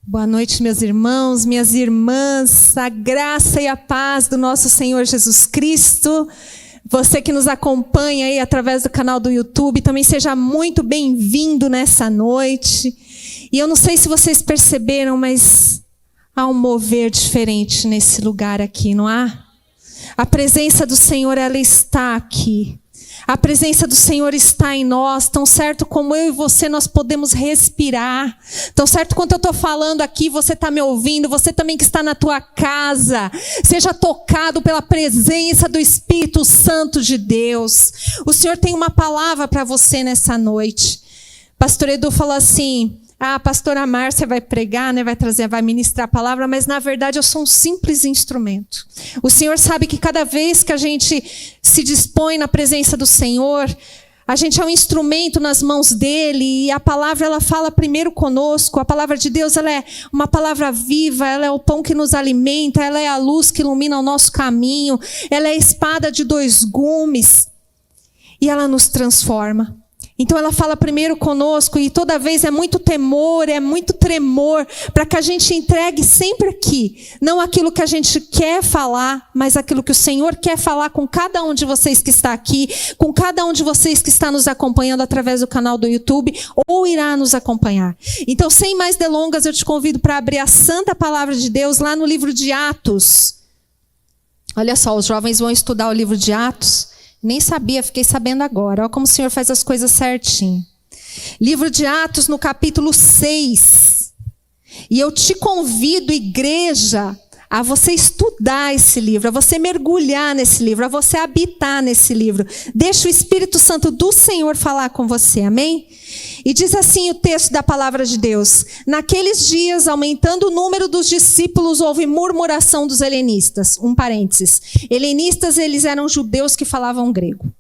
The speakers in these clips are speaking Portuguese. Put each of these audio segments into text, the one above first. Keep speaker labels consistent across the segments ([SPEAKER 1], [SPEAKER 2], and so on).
[SPEAKER 1] Boa noite, meus irmãos, minhas irmãs, a graça e a paz do nosso Senhor Jesus Cristo. Você que nos acompanha aí através do canal do YouTube, também seja muito bem-vindo nessa noite. E eu não sei se vocês perceberam, mas há um mover diferente nesse lugar aqui, não há? A presença do Senhor, ela está aqui. A presença do Senhor está em nós, tão certo como eu e você nós podemos respirar. Tão certo quanto eu estou falando aqui, você está me ouvindo, você também que está na tua casa. Seja tocado pela presença do Espírito Santo de Deus. O Senhor tem uma palavra para você nessa noite. Pastor Edu falou assim, a pastora Márcia vai pregar, né, vai ministrar a palavra, mas na verdade eu sou um simples instrumento. O Senhor sabe que cada vez que a gente se dispõe na presença do Senhor, a gente é um instrumento nas mãos dele, e a palavra ela fala primeiro conosco. A palavra de Deus ela é uma palavra viva, ela é o pão que nos alimenta, ela é a luz que ilumina o nosso caminho, ela é a espada de dois gumes, e ela nos transforma. Então ela fala primeiro conosco, e toda vez é muito temor, é muito tremor, para que a gente entregue sempre aqui, não aquilo que a gente quer falar, mas aquilo que o Senhor quer falar com cada um de vocês que está aqui, com cada um de vocês que está nos acompanhando através do canal do YouTube, ou irá nos acompanhar. Então, sem mais delongas, eu te convido para abrir a santa palavra de Deus lá no livro de Atos. Olha só, os jovens vão estudar o livro de Atos. Nem sabia, fiquei sabendo agora. Olha como o Senhor faz as coisas certinho. Livro de Atos, no capítulo 6. E eu te convido, igreja, a você estudar esse livro, a você mergulhar nesse livro, a você habitar nesse livro. Deixa o Espírito Santo do Senhor falar com você, amém? E diz assim o texto da palavra de Deus: naqueles dias, aumentando o número dos discípulos, houve murmuração dos helenistas. Um parênteses. Helenistas, eles eram judeus que falavam grego.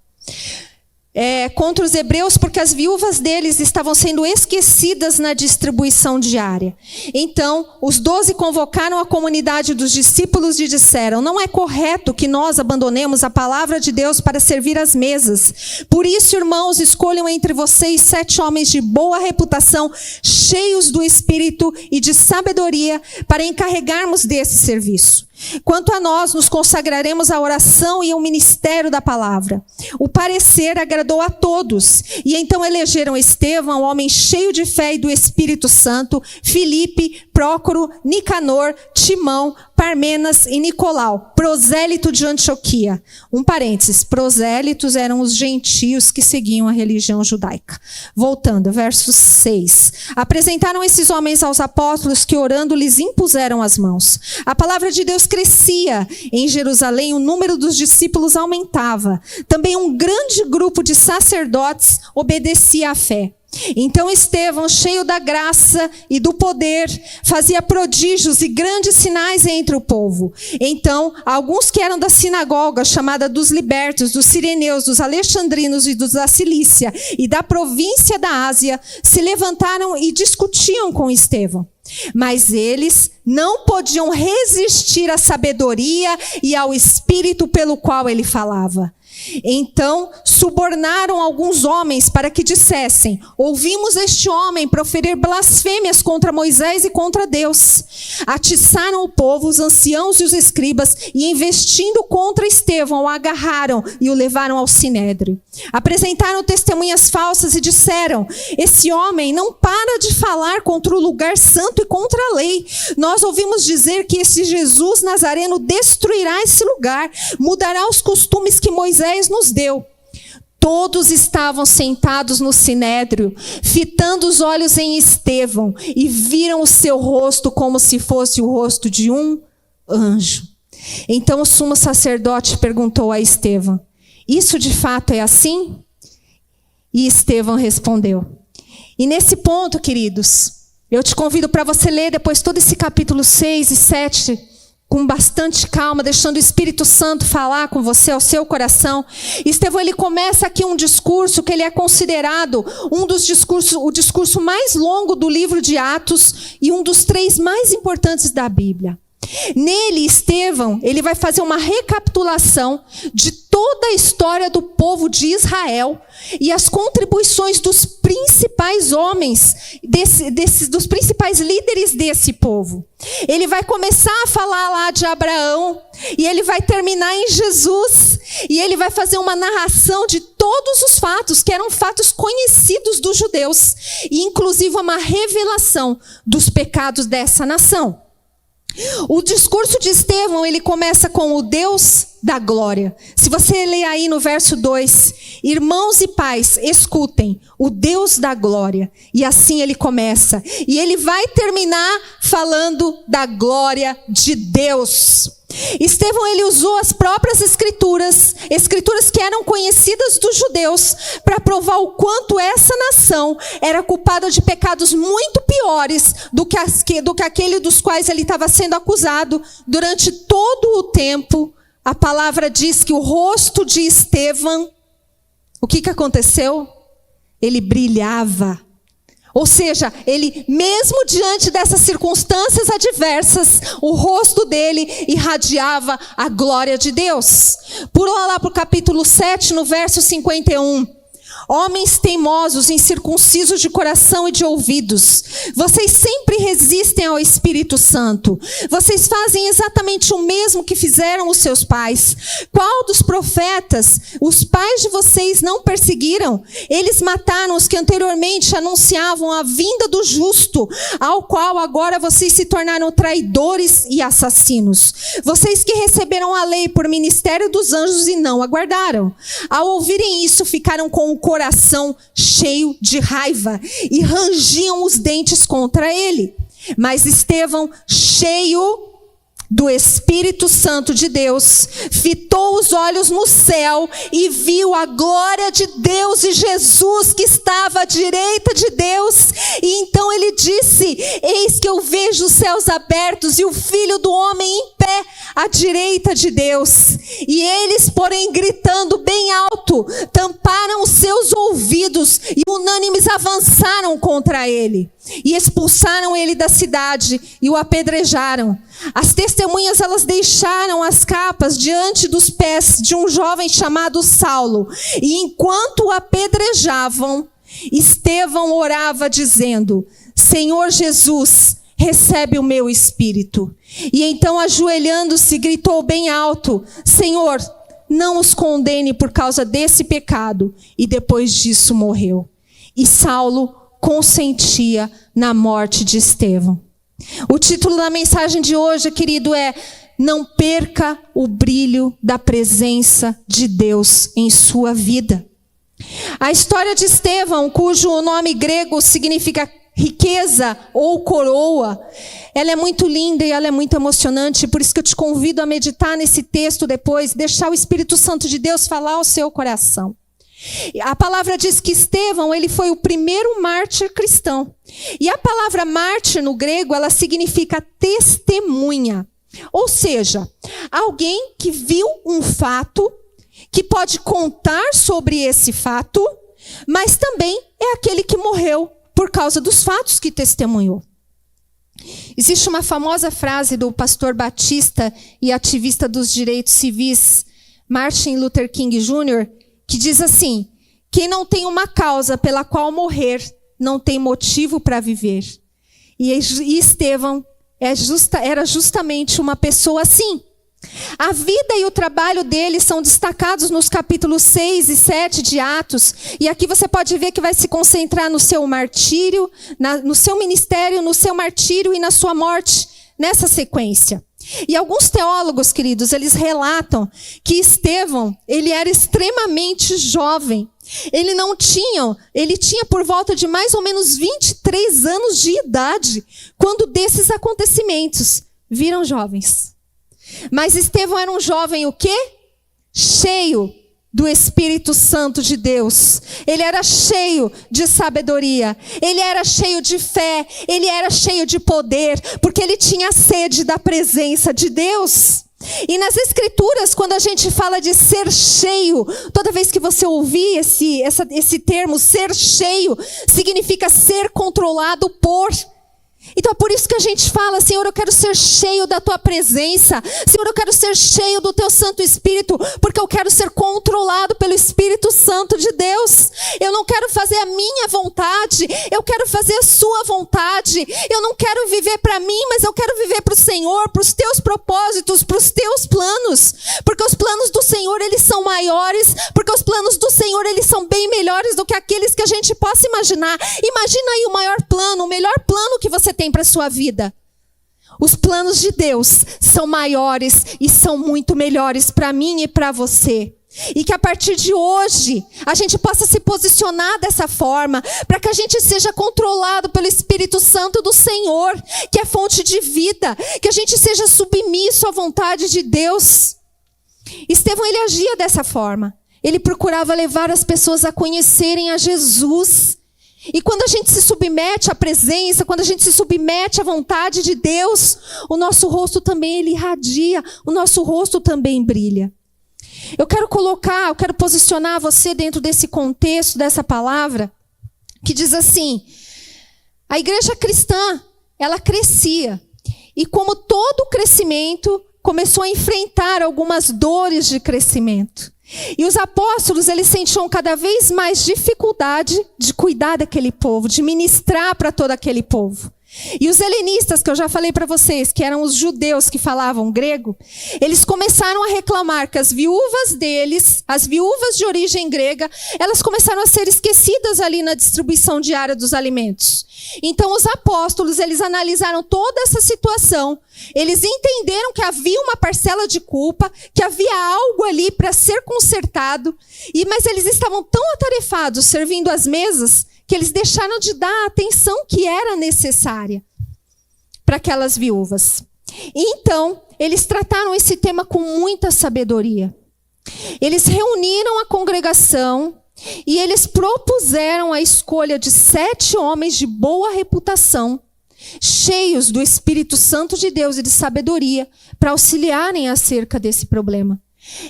[SPEAKER 1] Contra os hebreus, porque as viúvas deles estavam sendo esquecidas na distribuição diária. Então, os 12 convocaram a comunidade dos discípulos e disseram: não é correto que nós abandonemos a palavra de Deus para servir às mesas. Por isso, irmãos, escolham entre vocês 7 homens de boa reputação, cheios do Espírito e de sabedoria, para encarregarmos desse serviço. Quanto a nós, nos consagraremos à oração e ao ministério da palavra. O parecer agradou a todos, e então elegeram Estevão, um homem cheio de fé e do Espírito Santo, Filipe, Prócoro, Nicanor, Timão, Parmenas e Nicolau, prosélito de Antioquia. Um parênteses, prosélitos eram os gentios que seguiam a religião judaica. Voltando, verso 6. Apresentaram esses homens aos apóstolos, que orando lhes impuseram as mãos. A palavra de Deus crescia em Jerusalém, o número dos discípulos aumentava. Também um grande grupo de sacerdotes obedecia à fé. Então Estevão, cheio da graça e do poder, fazia prodígios e grandes sinais entre o povo. Então, alguns que eram da sinagoga chamada dos libertos, dos sireneus, dos alexandrinos e dos da Cilícia e da província da Ásia, se levantaram e discutiam com Estevão. Mas eles não podiam resistir à sabedoria e ao espírito pelo qual ele falava. Então subornaram alguns homens para que dissessem: ouvimos este homem proferir blasfêmias contra Moisés e contra Deus. Atiçaram o povo, os anciãos e os escribas, e investindo contra Estevão, o agarraram e o levaram ao sinédrio. Apresentaram testemunhas falsas e disseram: esse homem não para de falar contra o lugar santo e contra a lei. Nós ouvimos dizer que esse Jesus Nazareno destruirá esse lugar, mudará os costumes que Moisés nos deu. Todos estavam sentados no sinédrio, fitando os olhos em Estevão, e viram o seu rosto como se fosse o rosto de um anjo. Então o sumo sacerdote perguntou a Estevão: isso de fato é assim? E Estevão respondeu. E nesse ponto, queridos, eu te convido para você ler depois todo esse capítulo 6 e 7, com bastante calma, deixando o Espírito Santo falar com você, ao seu coração. Estevão, ele começa aqui um discurso que ele é considerado o discurso mais longo do livro de Atos e um dos 3 mais importantes da Bíblia. Nele, Estevão, ele vai fazer uma recapitulação de toda a história do povo de Israel e as contribuições dos principais homens, dos principais líderes desse povo. Ele vai começar a falar lá de Abraão e ele vai terminar em Jesus. E ele vai fazer uma narração de todos os fatos, que eram fatos conhecidos dos judeus, e inclusive uma revelação dos pecados dessa nação. O discurso de Estevão, ele começa com o Deus da glória. Se você ler aí no verso 2, irmãos e pais, escutem, o Deus da glória. E assim ele começa. E ele vai terminar falando da glória de Deus. Estevão, ele usou as próprias escrituras que eram conhecidas dos judeus, para provar o quanto essa nação era culpada de pecados muito piores do que aquele dos quais ele estava sendo acusado durante todo o tempo. A palavra diz que o rosto de Estevão, o que aconteceu? Ele brilhava. Ou seja, ele, mesmo diante dessas circunstâncias adversas, o rosto dele irradiava a glória de Deus. Pula lá para o capítulo 7, no verso 51. Homens teimosos, incircuncisos de coração e de ouvidos, vocês sempre resistem ao Espírito Santo. Vocês fazem exatamente o mesmo que fizeram os seus pais. Qual dos profetas os pais de vocês não perseguiram? Eles mataram os que anteriormente anunciavam a vinda do justo, ao qual agora vocês se tornaram traidores e assassinos. Vocês que receberam a lei por ministério dos anjos e não aguardaram. Ao ouvirem isso, ficaram com o coração cheio de raiva e rangiam os dentes contra ele. Mas Estevão, cheio do Espírito Santo de Deus, fitou os olhos no céu e viu a glória de Deus e Jesus que estava à direita de Deus. E então ele disse: eis que eu vejo os céus abertos e o Filho do Homem em pé à direita de Deus. E eles, porém, gritando bem alto, tamparam os seus ouvidos e unânimes avançaram contra ele. E expulsaram ele da cidade e o apedrejaram. As testemunhas, elas deixaram as capas diante dos pés de um jovem chamado Saulo. E enquanto o apedrejavam, Estevão orava dizendo: Senhor Jesus, recebe o meu espírito. E então, ajoelhando-se, gritou bem alto: Senhor, não os condene por causa desse pecado. E depois disso morreu. E Saulo consentia na morte de Estevão. O título da mensagem de hoje, querido, é: não perca o brilho da presença de Deus em sua vida. A história de Estevão, cujo nome grego significa riqueza ou coroa, ela é muito linda e ela é muito emocionante. Por isso que eu te convido a meditar nesse texto depois, deixar o Espírito Santo de Deus falar ao seu coração. A palavra diz que Estevão, ele foi o primeiro mártir cristão. E a palavra mártir no grego, ela significa testemunha. Ou seja, alguém que viu um fato, que pode contar sobre esse fato, mas também é aquele que morreu por causa dos fatos que testemunhou. Existe uma famosa frase do pastor batista e ativista dos direitos civis, Martin Luther King Jr., que diz assim: quem não tem uma causa pela qual morrer, não tem motivo para viver. E Estevão era justamente uma pessoa assim. A vida e o trabalho dele são destacados nos capítulos 6 e 7 de Atos. E aqui você pode ver que vai se concentrar no seu martírio, no seu ministério, no seu martírio e na sua morte, nessa sequência. E alguns teólogos, queridos, eles relatam que Estevão, ele era extremamente jovem. Ele tinha por volta de mais ou menos 23 anos de idade, quando desses acontecimentos viram jovens. Mas Estevão era um jovem o quê? Cheio do Espírito Santo de Deus. Ele era cheio de sabedoria, ele era cheio de fé, ele era cheio de poder, porque ele tinha sede da presença de Deus. E nas Escrituras, quando a gente fala de ser cheio, toda vez que você ouvir esse termo, ser cheio, significa ser controlado por. Então Então é por isso que a gente fala: Senhor, eu quero ser cheio da tua presença. Senhor, eu quero ser cheio do teu Santo Espírito, porque eu quero ser controlado pelo Espírito Santo de Deus. Eu não quero fazer a minha vontade, eu quero fazer a sua vontade. Eu não quero viver para mim, mas eu quero viver para o Senhor, para os teus propósitos, para os teus planos. Porque os planos do Senhor, eles são maiores, porque os planos do Senhor, eles são bem melhores do que aqueles que a gente possa imaginar. Imagina aí o maior plano, o melhor plano que você tem para a sua vida. Os planos de Deus são maiores e são muito melhores para mim e para você. E que a partir de hoje, a gente possa se posicionar dessa forma, para que a gente seja controlado pelo Espírito Santo do Senhor, que é fonte de vida, que a gente seja submisso à vontade de Deus. Estevão, ele agia dessa forma. Ele procurava levar as pessoas a conhecerem a Jesus. E quando a gente se submete à presença, quando a gente se submete à vontade de Deus, o nosso rosto também ele irradia, o nosso rosto também brilha. Eu quero posicionar você dentro desse contexto, dessa palavra, que diz assim: a igreja cristã, ela crescia. E como todo crescimento, começou a enfrentar algumas dores de crescimento. E os apóstolos, eles sentiam cada vez mais dificuldade de cuidar daquele povo, de ministrar para todo aquele povo. E os helenistas, que eu já falei para vocês, que eram os judeus que falavam grego, eles começaram a reclamar que as viúvas deles, as viúvas de origem grega, elas começaram a ser esquecidas ali na distribuição diária dos alimentos. Então os apóstolos, eles analisaram toda essa situação, eles entenderam que havia uma parcela de culpa, que havia algo ali para ser consertado, mas eles estavam tão atarefados servindo as mesas, que eles deixaram de dar a atenção que era necessária para aquelas viúvas. E então, eles trataram esse tema com muita sabedoria. Eles reuniram a congregação e eles propuseram a escolha de 7 homens de boa reputação, cheios do Espírito Santo de Deus e de sabedoria, para auxiliarem acerca desse problema.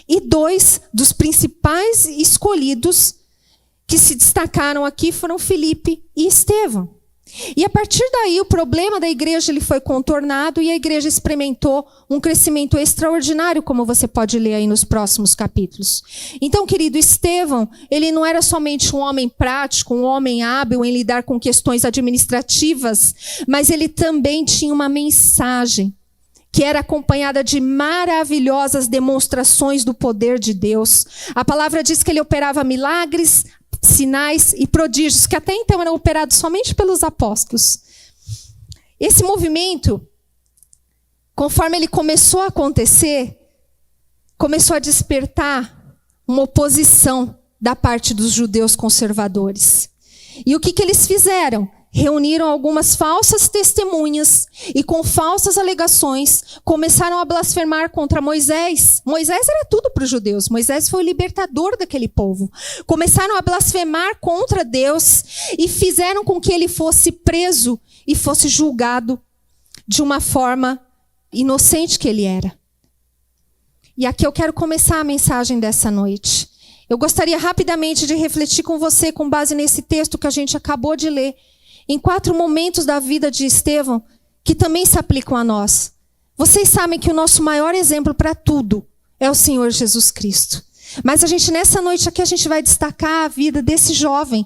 [SPEAKER 1] E 2 dos principais escolhidos que se destacaram aqui foram Filipe e Estevão. E a partir daí o problema da igreja ele foi contornado e a igreja experimentou um crescimento extraordinário, como você pode ler aí nos próximos capítulos. Então, querido, Estevão, ele não era somente um homem prático, um homem hábil em lidar com questões administrativas, mas ele também tinha uma mensagem que era acompanhada de maravilhosas demonstrações do poder de Deus. A palavra diz que ele operava milagres, sinais e prodígios, que até então eram operados somente pelos apóstolos. Esse movimento, conforme ele começou a acontecer, começou a despertar uma oposição da parte dos judeus conservadores. E o que eles fizeram? Reuniram algumas falsas testemunhas e com falsas alegações começaram a blasfemar contra Moisés. Moisés era tudo para os judeus. Moisés foi o libertador daquele povo. Começaram a blasfemar contra Deus e fizeram com que ele fosse preso e fosse julgado de uma forma inocente que ele era. E aqui eu quero começar a mensagem dessa noite. Eu gostaria rapidamente de refletir com você com base nesse texto que a gente acabou de ler, em 4 momentos da vida de Estevão, que também se aplicam a nós. Vocês sabem que o nosso maior exemplo para tudo é o Senhor Jesus Cristo. Mas nessa noite aqui, a gente vai destacar a vida desse jovem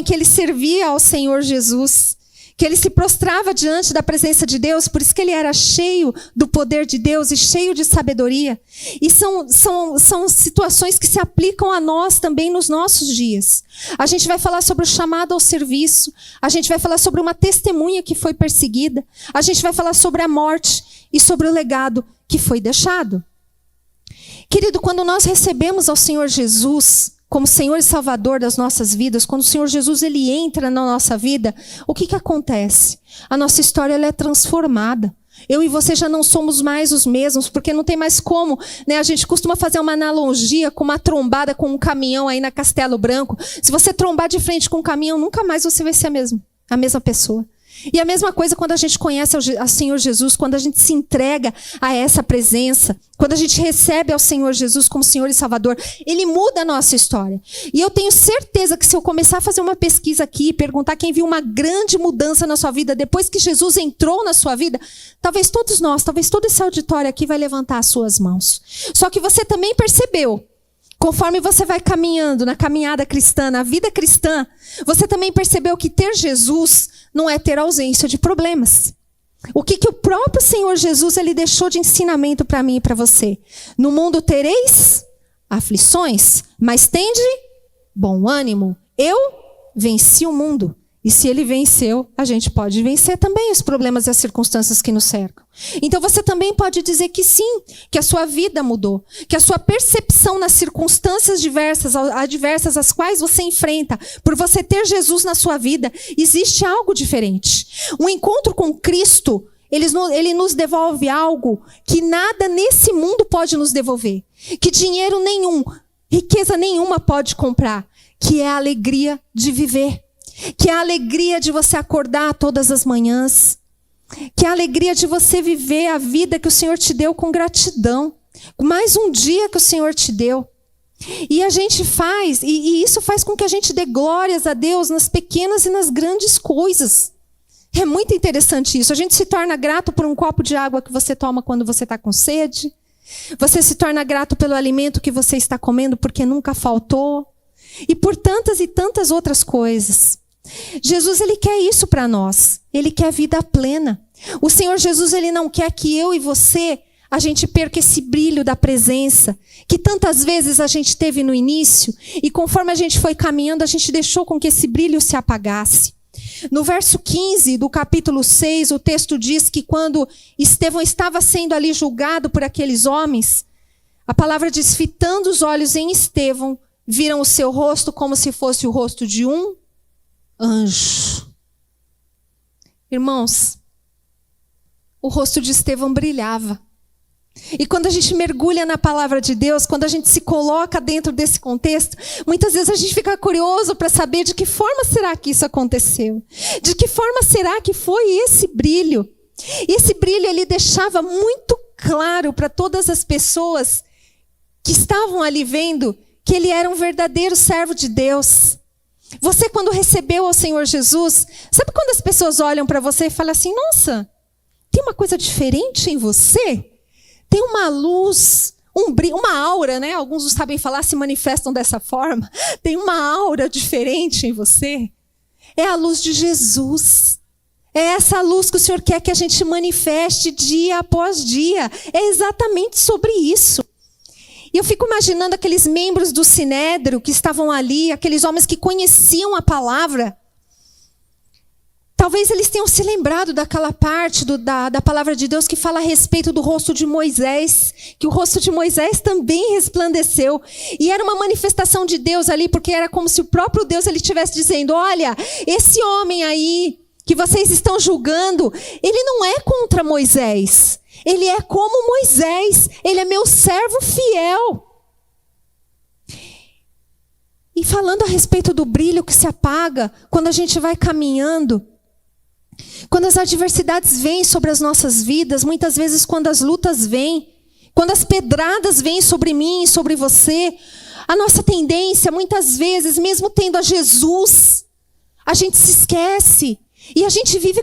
[SPEAKER 1] que ele servia ao Senhor Jesus, que ele se prostrava diante da presença de Deus, por isso que ele era cheio do poder de Deus e cheio de sabedoria. E são situações que se aplicam a nós também nos nossos dias. A gente vai falar sobre o chamado ao serviço, a gente vai falar sobre uma testemunha que foi perseguida, a gente vai falar sobre a morte e sobre o legado que foi deixado. Querido, quando nós recebemos ao Senhor Jesus como Senhor e Salvador das nossas vidas, quando o Senhor Jesus ele entra na nossa vida, o que acontece? A nossa história ela é transformada. Eu e você já não somos mais os mesmos, porque não tem mais como, né? A gente costuma fazer uma analogia com uma trombada com um caminhão aí na Castelo Branco. Se você trombar de frente com um caminhão, nunca mais você vai ser a mesma pessoa. E a mesma coisa quando a gente conhece ao Senhor Jesus, quando a gente se entrega a essa presença, quando a gente recebe ao Senhor Jesus como Senhor e Salvador, Ele muda a nossa história. E eu tenho certeza que se eu começar a fazer uma pesquisa aqui e perguntar quem viu uma grande mudança na sua vida depois que Jesus entrou na sua vida, talvez todos nós, talvez todo esse auditório aqui vai levantar as suas mãos. Só que você também percebeu, conforme você vai caminhando na caminhada cristã, na vida cristã, você também percebeu que ter Jesus não é ter ausência de problemas. O que o próprio Senhor Jesus ele deixou de ensinamento para mim e para você? No mundo tereis aflições, mas tende bom ânimo. Eu venci o mundo. E se ele venceu, a gente pode vencer também os problemas e as circunstâncias que nos cercam. Então você também pode dizer que sim, que a sua vida mudou, que a sua percepção nas circunstâncias adversas às quais você enfrenta, por você ter Jesus na sua vida, existe algo diferente. O encontro com Cristo, ele nos devolve algo que nada nesse mundo pode nos devolver, que dinheiro nenhum, riqueza nenhuma pode comprar, que é a alegria de viver. Que é a alegria de você acordar todas as manhãs. Que é a alegria de você viver a vida que o Senhor te deu com gratidão. Mais um dia que o Senhor te deu. E a gente faz, e isso faz com que a gente dê glórias a Deus nas pequenas e nas grandes coisas. É muito interessante isso. A gente se torna grato por um copo de água que você toma quando você está com sede. Você se torna grato pelo alimento que você está comendo porque nunca faltou. E por tantas e tantas outras coisas. Jesus, ele quer isso para nós. Ele quer vida plena. O Senhor Jesus, ele não quer que eu e você, a gente perca esse brilho da presença, que tantas vezes a gente teve no início, e conforme a gente foi caminhando, a gente deixou com que esse brilho se apagasse. No verso 15 do capítulo 6, o texto diz que quando Estevão estava sendo ali julgado por aqueles homens, a palavra diz, fitando os olhos em Estevão, viram o seu rosto como se fosse o rosto de um anjo. Irmãos, o rosto de Estevão brilhava. E quando a gente mergulha na palavra de Deus, quando a gente se coloca dentro desse contexto, muitas vezes a gente fica curioso para saber de que forma será que isso aconteceu? De que forma será que foi esse brilho? E esse brilho ele deixava muito claro para todas as pessoas que estavam ali vendo que ele era um verdadeiro servo de Deus. Você, quando recebeu ao Senhor Jesus, sabe quando as pessoas olham para você e falam assim, nossa, tem uma coisa diferente em você? Tem uma luz, um brilho, uma aura, né? Alguns não sabem falar, se manifestam dessa forma. Tem uma aura diferente em você. É a luz de Jesus. É essa luz que o Senhor quer que a gente manifeste dia após dia. É exatamente sobre isso. E eu fico imaginando aqueles membros do Sinédrio que estavam ali, aqueles homens que conheciam a palavra. Talvez eles tenham se lembrado daquela parte da palavra de Deus que fala a respeito do rosto de Moisés, que o rosto de Moisés também resplandeceu. E era uma manifestação de Deus ali, porque era como se o próprio Deus ele estivesse dizendo, olha, esse homem aí que vocês estão julgando, ele não é contra Moisés. Ele é como Moisés, ele é meu servo fiel. E falando a respeito do brilho que se apaga, quando a gente vai caminhando, quando as adversidades vêm sobre as nossas vidas, muitas vezes quando as lutas vêm, quando as pedradas vêm sobre mim e sobre você, a nossa tendência, muitas vezes, mesmo tendo a Jesus, a gente se esquece. E a gente vive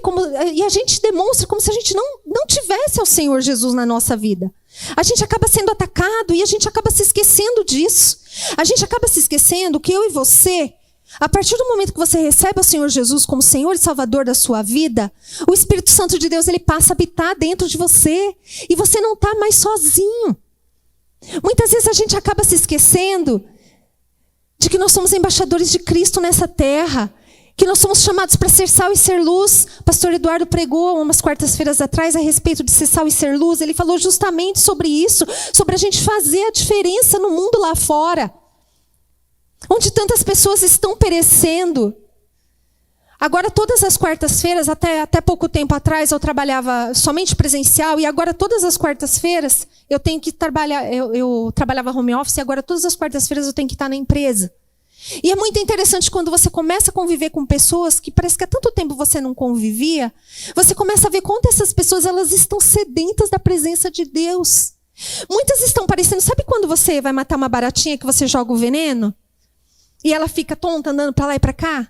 [SPEAKER 1] e a gente demonstra como se a gente não tivesse ao Senhor Jesus na nossa vida. A gente acaba sendo atacado e a gente acaba se esquecendo disso. A gente acaba se esquecendo que eu e você, a partir do momento que você recebe o Senhor Jesus como Senhor e Salvador da sua vida, o Espírito Santo de Deus ele passa a habitar dentro de você. E você não está mais sozinho. Muitas vezes a gente acaba se esquecendo de que nós somos embaixadores de Cristo nessa terra. Que nós somos chamados para ser sal e ser luz. Pastor Eduardo pregou umas quartas-feiras atrás a respeito de ser sal e ser luz. Ele falou justamente sobre isso, sobre a gente fazer a diferença no mundo lá fora, onde tantas pessoas estão perecendo. Agora todas as quartas-feiras, até pouco tempo atrás eu trabalhava somente presencial, e agora todas as quartas-feiras eu tenho que trabalhar, eu trabalhava home office, e agora todas as quartas-feiras eu tenho que estar na empresa. E é muito interessante quando você começa a conviver com pessoas que parece que há tanto tempo você não convivia, você começa a ver quanto essas pessoas elas estão sedentas da presença de Deus. Muitas estão parecendo, sabe quando você vai matar uma baratinha que você joga o veneno? E ela fica tonta andando para lá e para cá?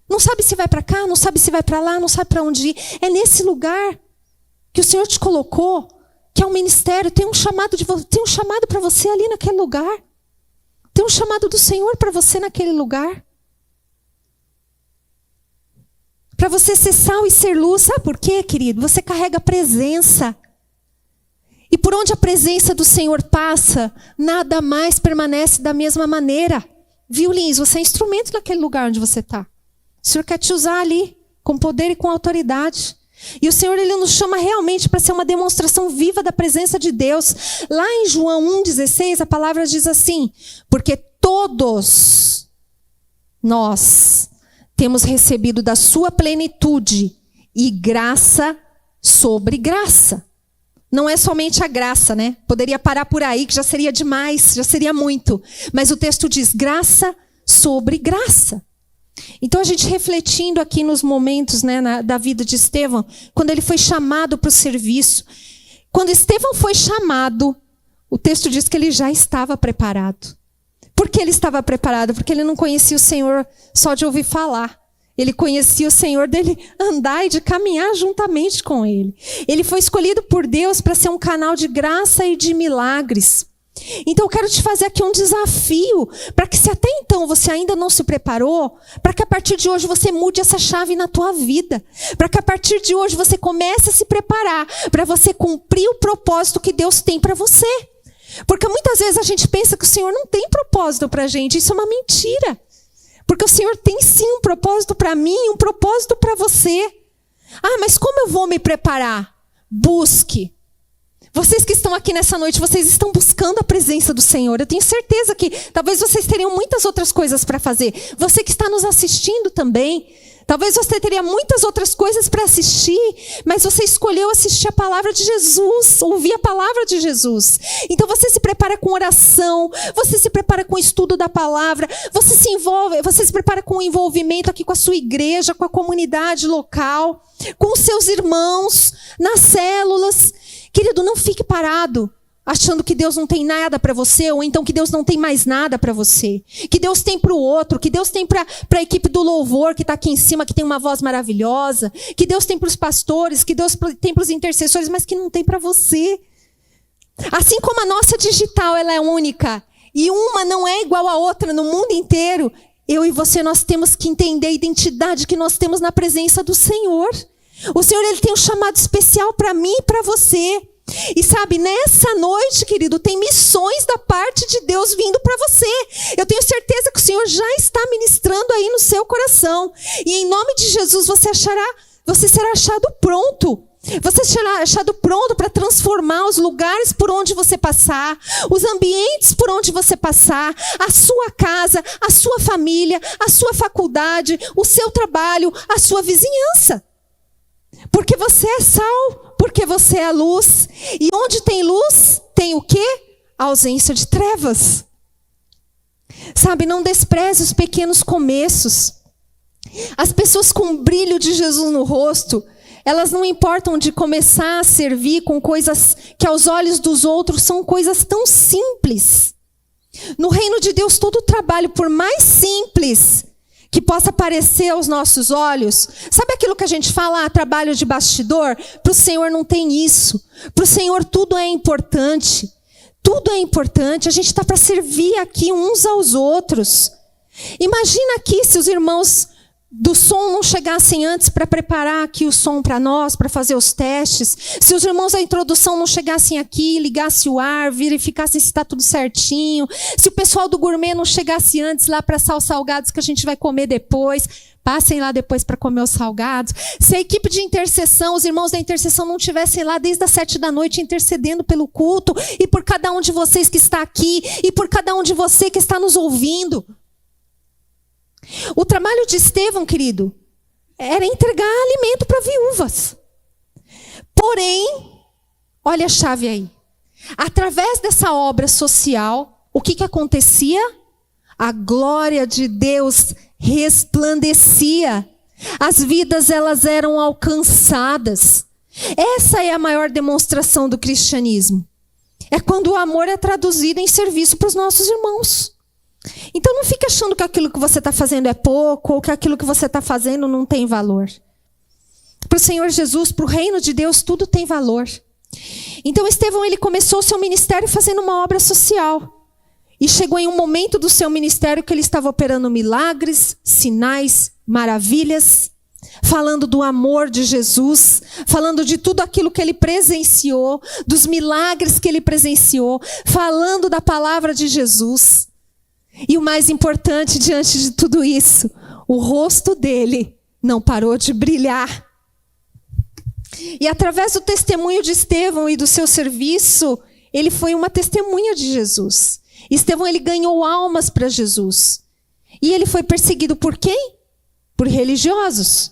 [SPEAKER 1] Não sabe se vai para cá, não sabe se vai para lá, não sabe para onde ir. É nesse lugar que o Senhor te colocou, que é um ministério, tem um chamado para você ali naquele lugar. Tem um chamado do Senhor para você naquele lugar. Para você ser sal e ser luz. Sabe por quê, querido? Você carrega a presença. E por onde a presença do Senhor passa, nada mais permanece da mesma maneira. Viu, Lins? Você é instrumento naquele lugar onde você está. O Senhor quer te usar ali, com poder e com autoridade. E o Senhor, Ele nos chama realmente para ser uma demonstração viva da presença de Deus. Lá em João 1,16, a palavra diz assim: porque todos nós temos recebido da sua plenitude e graça sobre graça. Não é somente a graça, né? Poderia parar por aí, que já seria demais, já seria muito. Mas o texto diz graça sobre graça. Então a gente refletindo aqui nos momentos, né, da vida de Estevão, quando ele foi chamado para o serviço. Quando Estevão foi chamado, o texto diz que ele já estava preparado. Por que ele estava preparado? Porque ele não conhecia o Senhor só de ouvir falar. Ele conhecia o Senhor dele andar e de caminhar juntamente com Ele. Ele foi escolhido por Deus para ser um canal de graça e de milagres. Então eu quero te fazer aqui um desafio, para que se até então você ainda não se preparou, para que a partir de hoje você mude essa chave na tua vida. Para que a partir de hoje você comece a se preparar, para você cumprir o propósito que Deus tem para você. Porque muitas vezes a gente pensa que o Senhor não tem propósito para a gente, isso é uma mentira. Porque o Senhor tem sim um propósito para mim, um propósito para você. Ah, mas como eu vou me preparar? Busque. Vocês que estão aqui nessa noite, vocês estão buscando a presença do Senhor. Eu tenho certeza que talvez vocês teriam muitas outras coisas para fazer. Você que está nos assistindo também. Talvez você teria muitas outras coisas para assistir, mas você escolheu assistir a palavra de Jesus, ouvir a palavra de Jesus. Então você se prepara com oração, você se prepara com o estudo da palavra, você se prepara com o envolvimento aqui com a sua igreja, com a comunidade local, com os seus irmãos, nas células. Querido, não fique parado, achando que Deus não tem nada para você, ou então que Deus não tem mais nada para você. Que Deus tem para o outro, que Deus tem para a equipe do louvor que está aqui em cima, que tem uma voz maravilhosa. Que Deus tem para os pastores, que Deus tem para os intercessores, mas que não tem para você. Assim como a nossa digital ela é única, e uma não é igual à outra no mundo inteiro, eu e você nós temos que entender a identidade que nós temos na presença do Senhor. O Senhor ele tem um chamado especial para mim e para você. E sabe, nessa noite, querido, tem missões da parte de Deus vindo para você. Eu tenho certeza que o Senhor já está ministrando aí no seu coração. E em nome de Jesus você será achado pronto. Você será achado pronto para transformar os lugares por onde você passar, os ambientes por onde você passar, a sua casa, a sua família, a sua faculdade, o seu trabalho, a sua vizinhança. Porque você é sal, porque você é a luz. E onde tem luz, tem o quê? A ausência de trevas. Sabe, não despreze os pequenos começos. As pessoas com o brilho de Jesus no rosto, elas não importam de começar a servir com coisas que aos olhos dos outros são coisas tão simples. No reino de Deus, todo trabalho, por mais simples que possa parecer aos nossos olhos, sabe aquilo que a gente fala, trabalho de bastidor? Para o Senhor não tem isso. Para o Senhor tudo é importante. Tudo é importante. A gente está para servir aqui uns aos outros. Imagina aqui se os irmãos do som não chegassem antes para preparar aqui o som para nós, para fazer os testes. Se os irmãos da introdução não chegassem aqui, ligassem o ar, verificassem se está tudo certinho. Se o pessoal do gourmet não chegasse antes lá para assar os salgados que a gente vai comer depois. Passem lá depois para comer os salgados. Se a equipe de intercessão, os irmãos da intercessão não estivessem lá desde as 7 da noite intercedendo pelo culto. E por cada um de vocês que está aqui. E por cada um de você que está nos ouvindo. O trabalho de Estevão, querido, era entregar alimento para viúvas. Porém, olha a chave aí. Através dessa obra social, o que acontecia? A glória de Deus resplandecia. As vidas, elas eram alcançadas. Essa é a maior demonstração do cristianismo. É quando o amor é traduzido em serviço para os nossos irmãos. Então não fique achando que aquilo que você está fazendo é pouco, ou que aquilo que você está fazendo não tem valor. Para o Senhor Jesus, para o reino de Deus, tudo tem valor. Então Estevão, ele começou o seu ministério fazendo uma obra social. E chegou em um momento do seu ministério que ele estava operando milagres, sinais, maravilhas, falando do amor de Jesus, falando de tudo aquilo que ele presenciou, dos milagres que ele presenciou, falando da palavra de Jesus. E o mais importante diante de tudo isso, o rosto dele não parou de brilhar. E através do testemunho de Estevão e do seu serviço, ele foi uma testemunha de Jesus. Estevão, ele ganhou almas para Jesus. E ele foi perseguido por quem? Por religiosos.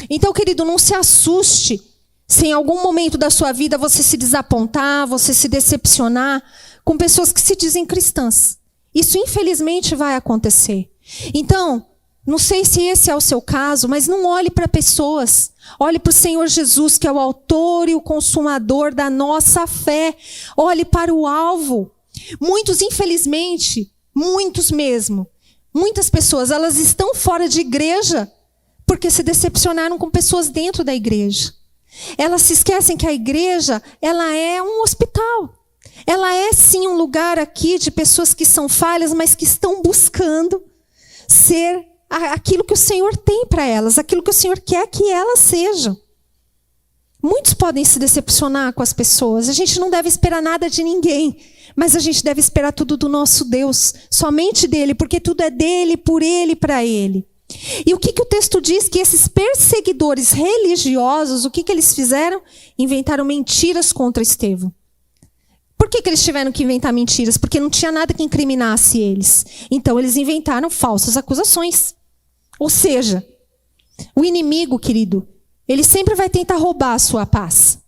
[SPEAKER 1] Então, querido, não se assuste se em algum momento da sua vida você se desapontar, você se decepcionar com pessoas que se dizem cristãs. Isso, infelizmente, vai acontecer. Então, não sei se esse é o seu caso, mas não olhe para pessoas. Olhe para o Senhor Jesus, que é o autor e o consumador da nossa fé. Olhe para o alvo. Muitos, infelizmente, muitos mesmo, muitas pessoas, elas estão fora de igreja porque se decepcionaram com pessoas dentro da igreja. Elas se esquecem que a igreja, ela é um hospital. Ela é sim um lugar aqui de pessoas que são falhas, mas que estão buscando ser aquilo que o Senhor tem para elas, aquilo que o Senhor quer que elas sejam. Muitos podem se decepcionar com as pessoas. A gente não deve esperar nada de ninguém, mas a gente deve esperar tudo do nosso Deus, somente dele, porque tudo é dele, por ele, para ele. E o que o texto diz? Que esses perseguidores religiosos, o que eles fizeram? Inventaram mentiras contra Estevão. Por que eles tiveram que inventar mentiras? Porque não tinha nada que incriminasse eles. Então eles inventaram falsas acusações. Ou seja, o inimigo, querido, ele sempre vai tentar roubar a sua paz.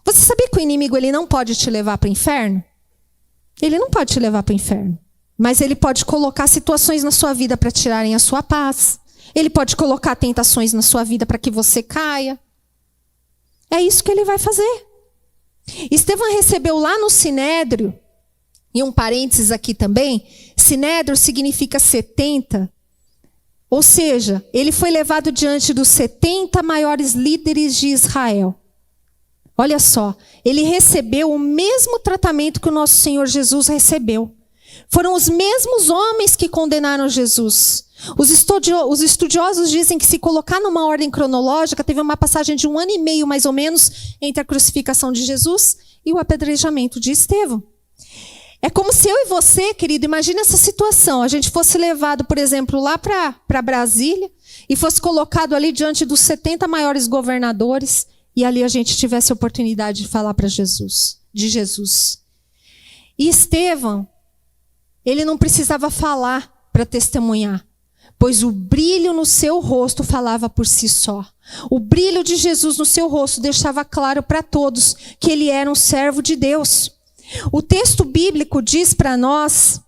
[SPEAKER 1] Você sabia que o inimigo, ele não pode te levar para o inferno? Ele não pode te levar para o inferno. Mas ele pode colocar situações na sua vida para tirarem a sua paz. Ele pode colocar tentações na sua vida para que você caia. É isso que ele vai fazer. Estevão recebeu lá no Sinédrio, e um parênteses aqui também, Sinédrio significa 70. Ou seja, ele foi levado diante dos 70 maiores líderes de Israel. Olha só, ele recebeu o mesmo tratamento que o nosso Senhor Jesus recebeu. Foram os mesmos homens que condenaram Jesus. Os estudiosos dizem que, se colocar numa ordem cronológica, teve uma passagem de 1 ano e meio, mais ou menos, entre a crucificação de Jesus e o apedrejamento de Estevão. É como se eu e você, querido, imagine essa situação. A gente fosse levado, por exemplo, lá para Brasília e fosse colocado ali diante dos 70 maiores governadores e ali a gente tivesse a oportunidade de falar de Jesus. E Estevão, ele não precisava falar para testemunhar, pois o brilho no seu rosto falava por si só. O brilho de Jesus no seu rosto deixava claro para todos que ele era um servo de Deus. O texto bíblico diz para nós,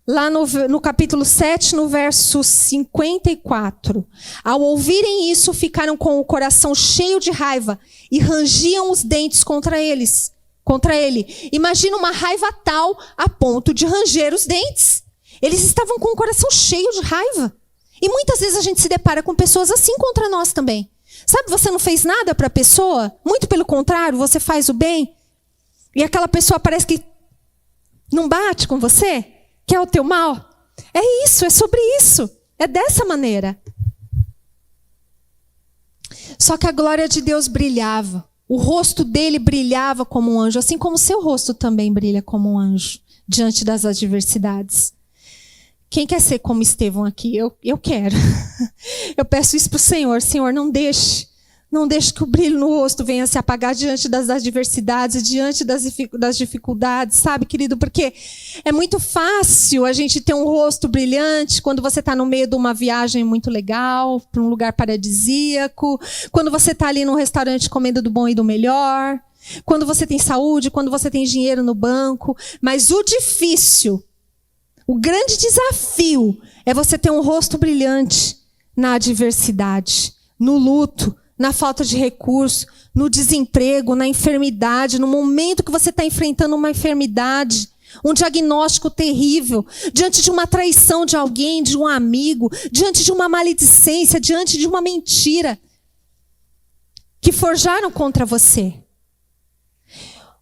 [SPEAKER 1] lá no capítulo 7, no verso 54, ao ouvirem isso, ficaram com o coração cheio de raiva e rangiam os dentes contra ele. Imagina uma raiva tal a ponto de ranger os dentes. Eles estavam com o coração cheio de raiva. E muitas vezes a gente se depara com pessoas assim contra nós também. Sabe, você não fez nada para a pessoa, muito pelo contrário, você faz o bem, e aquela pessoa parece que não bate com você, quer o teu mal. É isso, é sobre isso. É dessa maneira. Só que a glória de Deus brilhava. O rosto dele brilhava como um anjo, assim como o seu rosto também brilha como um anjo, diante das adversidades. Quem quer ser como Estevão aqui? Eu quero. Eu peço isso para o Senhor. Senhor, não deixe que o brilho no rosto venha se apagar diante das adversidades, diante das dificuldades, sabe, querido? Porque é muito fácil a gente ter um rosto brilhante quando você está no meio de uma viagem muito legal, para um lugar paradisíaco, quando você está ali num restaurante comendo do bom e do melhor, quando você tem saúde, quando você tem dinheiro no banco. Mas o difícil O grande desafio é você ter um rosto brilhante na adversidade, no luto, na falta de recurso, no desemprego, na enfermidade, no momento que você está enfrentando uma enfermidade, um diagnóstico terrível, diante de uma traição de alguém, de um amigo, diante de uma maledicência, diante de uma mentira que forjaram contra você.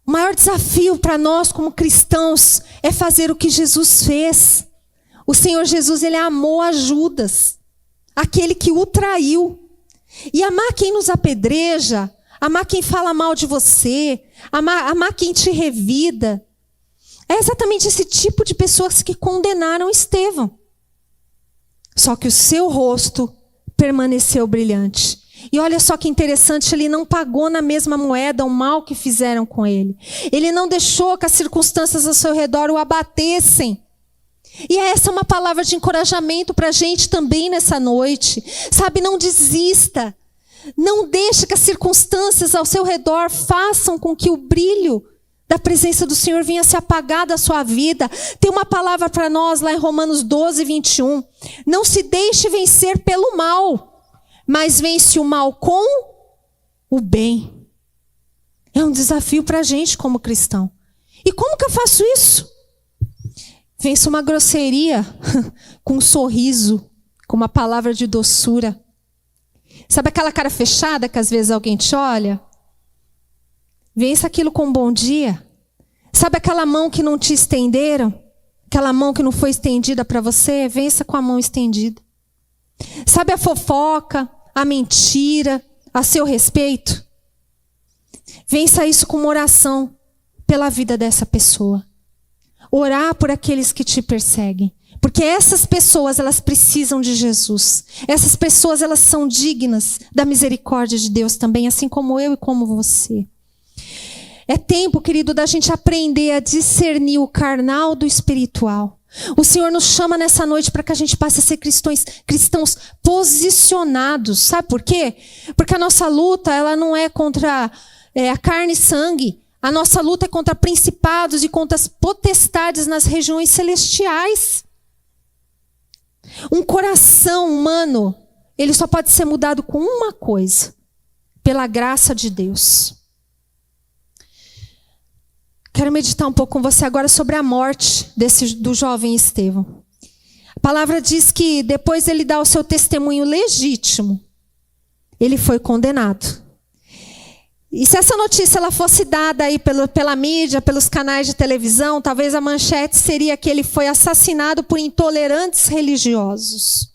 [SPEAKER 1] O maior desafio para nós como cristãos é fazer o que Jesus fez. O Senhor Jesus, ele amou a Judas, aquele que o traiu. E amar quem nos apedreja, amar quem fala mal de você, amar quem te revida. É exatamente esse tipo de pessoas que condenaram Estevão. Só que o seu rosto permaneceu brilhante. E olha só que interessante, ele não pagou na mesma moeda o mal que fizeram com ele. Ele não deixou que as circunstâncias ao seu redor o abatessem. E essa é uma palavra de encorajamento para a gente também nessa noite. Sabe, não desista. Não deixe que as circunstâncias ao seu redor façam com que o brilho da presença do Senhor venha se apagar da sua vida. Tem uma palavra para nós lá em Romanos 12, 21. Não se deixe vencer pelo mal, mas vence o mal com o bem. É um desafio para a gente como cristão. E como que eu faço isso? Vence uma grosseria com um sorriso, com uma palavra de doçura. Sabe aquela cara fechada que às vezes alguém te olha? Vença aquilo com um bom dia. Sabe aquela mão que não te estenderam? Aquela mão que não foi estendida para você? Vença com a mão estendida. Sabe a fofoca, a mentira, a seu respeito? Vença isso com uma oração pela vida dessa pessoa. Orar por aqueles que te perseguem. Porque essas pessoas, elas precisam de Jesus. Essas pessoas, elas são dignas da misericórdia de Deus também, assim como eu e como você. É tempo, querido, da gente aprender a discernir o carnal do espiritual. O Senhor nos chama nessa noite para que a gente passe a ser cristãos posicionados. Sabe por quê? Porque a nossa luta, ela não é contra a carne e sangue. A nossa luta é contra principados e contra as potestades nas regiões celestiais. Um coração humano, ele só pode ser mudado com uma coisa: pela graça de Deus. Quero meditar um pouco com você agora sobre a morte do jovem Estevão. A palavra diz que depois ele dá o seu testemunho legítimo, ele foi condenado. E se essa notícia ela fosse dada aí pela mídia, pelos canais de televisão, talvez a manchete seria que ele foi assassinado por intolerantes religiosos.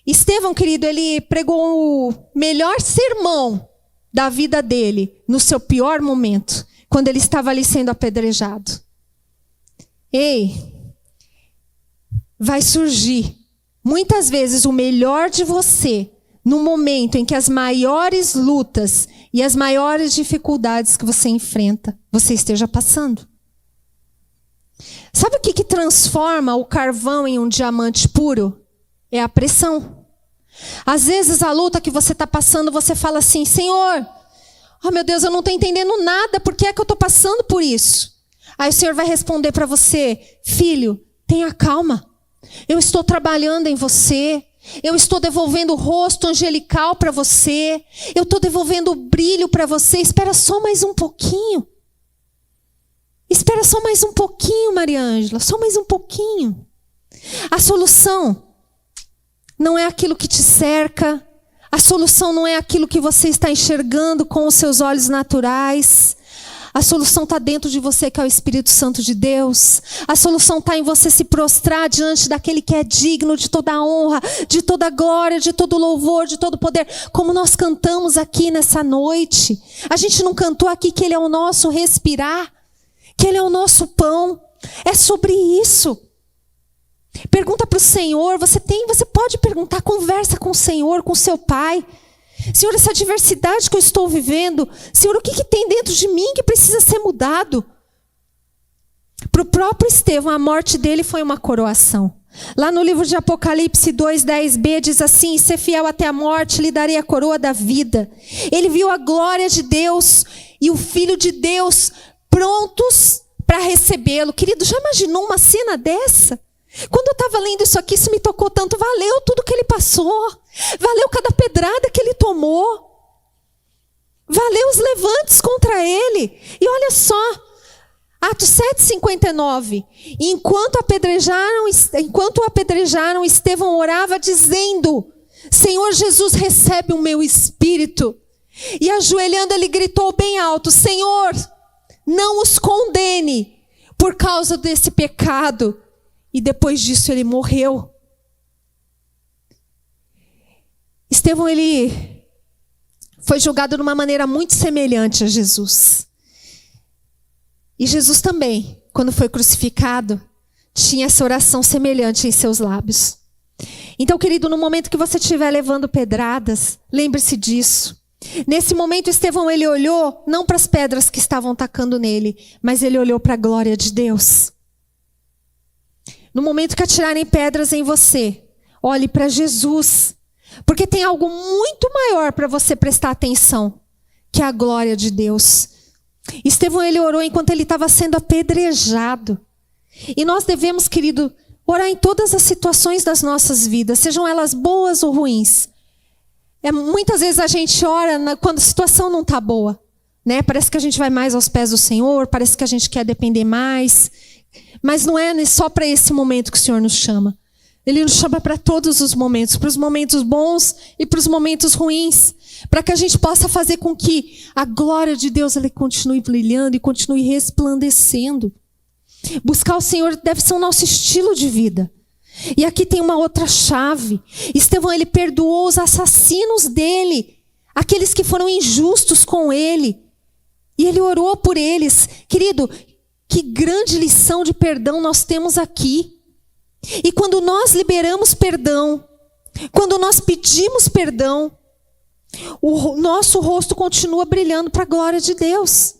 [SPEAKER 1] Estevão, querido, ele pregou o melhor sermão da vida dele no seu pior momento, quando ele estava ali sendo apedrejado. Ei, vai surgir muitas vezes o melhor de você no momento em que as maiores lutas e as maiores dificuldades que você enfrenta, você esteja passando. Sabe o que transforma o carvão em um diamante puro? É a pressão. Às vezes a luta que você está passando, você fala assim: Senhor, oh meu Deus, eu não estou entendendo nada, por que é que eu estou passando por isso? Aí o Senhor vai responder para você: filho, tenha calma, eu estou trabalhando em você. Eu estou devolvendo o rosto angelical para você. Eu estou devolvendo o brilho para você. Espera só mais um pouquinho. Espera só mais um pouquinho, Maria Ângela. Só mais um pouquinho. A solução não é aquilo que te cerca. A solução não é aquilo que você está enxergando com os seus olhos naturais. A solução está dentro de você, que é o Espírito Santo de Deus. A solução está em você se prostrar diante daquele que é digno de toda a honra, de toda a glória, de todo o louvor, de todo o poder. Como nós cantamos aqui nessa noite. A gente não cantou aqui que Ele é o nosso respirar, que Ele é o nosso pão. É sobre isso. Pergunta para o Senhor, você pode perguntar, conversa com o Senhor, com o seu Pai. Senhor, essa adversidade que eu estou vivendo, Senhor, o que tem dentro de mim que precisa ser mudado? Para o próprio Estevão, a morte dele foi uma coroação. Lá no livro de Apocalipse 2:10b diz assim: ser fiel até a morte, lhe darei a coroa da vida. Ele viu a glória de Deus e o Filho de Deus prontos para recebê-lo. Querido, já imaginou uma cena dessa? Quando eu estava lendo isso aqui, isso me tocou tanto. Valeu tudo que ele passou. Valeu cada pedrada que ele tomou. Valeu os levantes contra ele. E olha só, Atos 7:59. Enquanto o apedrejaram, Estevão orava dizendo: Senhor Jesus, recebe o meu espírito. E ajoelhando, ele gritou bem alto: Senhor, não os condene por causa desse pecado. E depois disso ele morreu. Estevão, ele foi julgado de uma maneira muito semelhante a Jesus. E Jesus também, quando foi crucificado, tinha essa oração semelhante em seus lábios. Então, querido, no momento que você estiver levando pedradas, lembre-se disso. Nesse momento, Estevão, ele olhou não para as pedras que estavam tacando nele, mas ele olhou para a glória de Deus. No momento que atirarem pedras em você, olhe para Jesus. Porque tem algo muito maior para você prestar atenção, que é a glória de Deus. Estevão, ele orou enquanto ele estava sendo apedrejado. E nós devemos, querido, orar em todas as situações das nossas vidas, sejam elas boas ou ruins. Muitas vezes a gente ora quando a situação não está boa, né? Parece que a gente vai mais aos pés do Senhor, parece que a gente quer depender mais. Mas não é só para esse momento que o Senhor nos chama. Ele nos chama para todos os momentos, para os momentos bons e para os momentos ruins, para que a gente possa fazer com que a glória de Deus ela continue brilhando e continue resplandecendo. Buscar o Senhor deve ser o nosso estilo de vida. E aqui tem uma outra chave. Estevão, ele perdoou os assassinos dele, aqueles que foram injustos com ele. E ele orou por eles. Querido, que grande lição de perdão nós temos aqui. E quando nós liberamos perdão, quando nós pedimos perdão, o nosso rosto continua brilhando para a glória de Deus.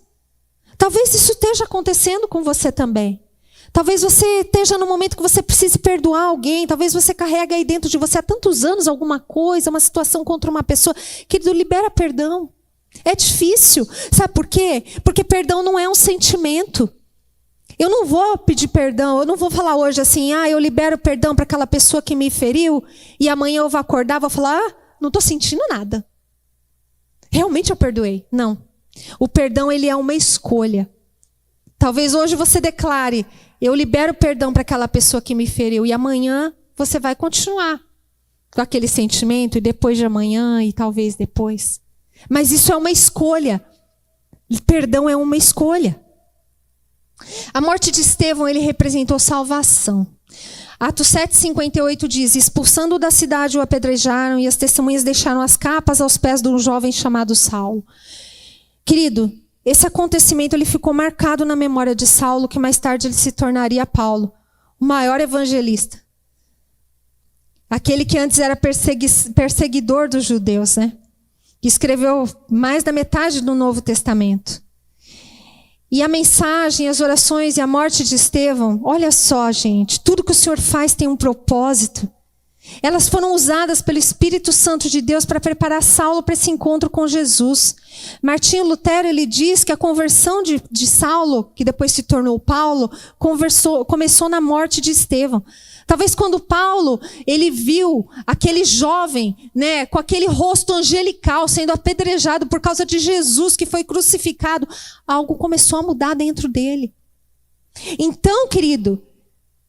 [SPEAKER 1] Talvez isso esteja acontecendo com você também. Talvez você esteja no momento que você precise perdoar alguém. Talvez você carrega aí dentro de você há tantos anos alguma coisa, uma situação contra uma pessoa. Querido, libera perdão. É difícil. Sabe por quê? Porque perdão não é um sentimento. Eu não vou pedir perdão, eu não vou falar hoje assim, eu libero perdão para aquela pessoa que me feriu, e amanhã eu vou acordar, vou falar, não estou sentindo nada. Realmente eu perdoei. Não. O perdão, ele é uma escolha. Talvez hoje você declare, eu libero perdão para aquela pessoa que me feriu, e amanhã você vai continuar com aquele sentimento, e depois de amanhã, e talvez depois. Mas isso é uma escolha. Perdão é uma escolha. A morte de Estevão, ele representou salvação. Atos 7:58 diz: expulsando da cidade o apedrejaram, e as testemunhas deixaram as capas aos pés de um jovem chamado Saulo. Querido, esse acontecimento ele ficou marcado na memória de Saulo, que mais tarde ele se tornaria Paulo, o maior evangelista. Aquele que antes era perseguidor dos judeus, né? Que escreveu mais da metade do Novo Testamento. E a mensagem, as orações e a morte de Estevão, olha só, gente, tudo que o Senhor faz tem um propósito. Elas foram usadas pelo Espírito Santo de Deus para preparar Saulo para esse encontro com Jesus. Martinho Lutero, ele diz que a conversão de Saulo, que depois se tornou Paulo, começou na morte de Estevão. Talvez quando Paulo, ele viu aquele jovem, né, com aquele rosto angelical sendo apedrejado por causa de Jesus que foi crucificado, algo começou a mudar dentro dele. Então, querido,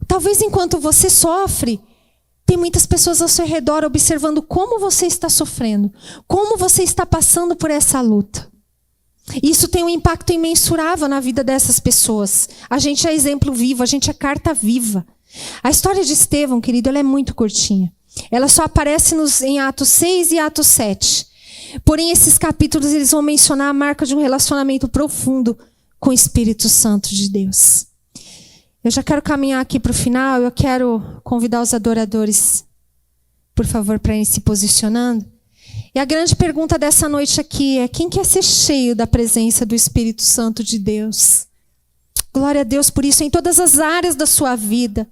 [SPEAKER 1] talvez enquanto você sofre, tem muitas pessoas ao seu redor observando como você está sofrendo, como você está passando por essa luta. Isso tem um impacto imensurável na vida dessas pessoas. A gente é exemplo vivo, a gente é carta viva. A história de Estevão, querido, ela é muito curtinha. Ela só aparece em Atos 6 e Atos 7. Porém, esses capítulos eles vão mencionar a marca de um relacionamento profundo com o Espírito Santo de Deus. Eu já quero caminhar aqui para o final. Eu quero convidar os adoradores, por favor, para irem se posicionando. E a grande pergunta dessa noite aqui é: quem quer ser cheio da presença do Espírito Santo de Deus? Glória a Deus por isso, em todas as áreas da sua vida.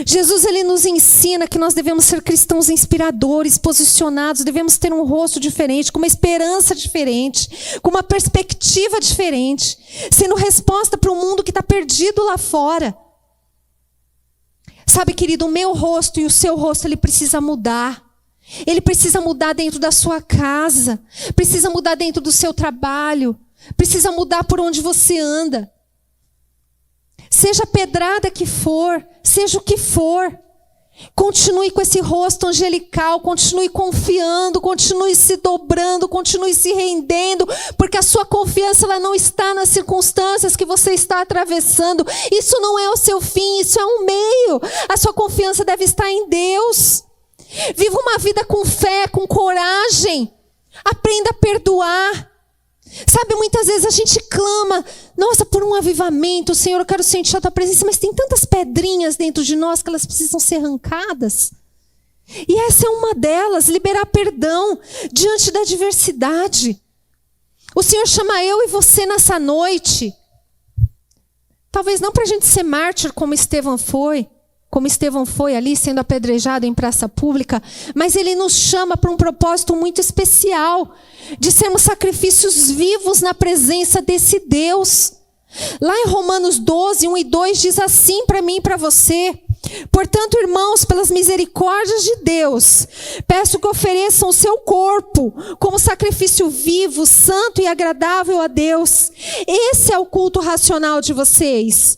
[SPEAKER 1] Jesus, ele nos ensina que nós devemos ser cristãos inspiradores, posicionados, devemos ter um rosto diferente, com uma esperança diferente, com uma perspectiva diferente, sendo resposta para o mundo que está perdido lá fora. Sabe, querido, o meu rosto e o seu rosto, ele precisa mudar. Ele precisa mudar dentro da sua casa, precisa mudar dentro do seu trabalho, precisa mudar por onde você anda. Seja a pedrada que for, seja o que for, continue com esse rosto angelical, continue confiando, continue se dobrando, continue se rendendo, porque a sua confiança ela não está nas circunstâncias que você está atravessando. Isso não é o seu fim, isso é um meio. A sua confiança deve estar em Deus. Viva uma vida com fé, com coragem. Aprenda a perdoar. Sabe, muitas vezes a gente clama, nossa, por um avivamento, Senhor, eu quero sentir a tua presença, mas tem tantas pedrinhas dentro de nós que elas precisam ser arrancadas. E essa é uma delas, liberar perdão diante da adversidade. O Senhor chama eu e você nessa noite, talvez não para a gente ser mártir como Estevão foi ali sendo apedrejado em praça pública, mas Ele nos chama para um propósito muito especial, de sermos sacrifícios vivos na presença desse Deus. Lá em Romanos 12, 1 e 2 diz assim para mim e para você: portanto, irmãos, pelas misericórdias de Deus, peço que ofereçam o seu corpo como sacrifício vivo, santo e agradável a Deus. Esse é o culto racional de vocês.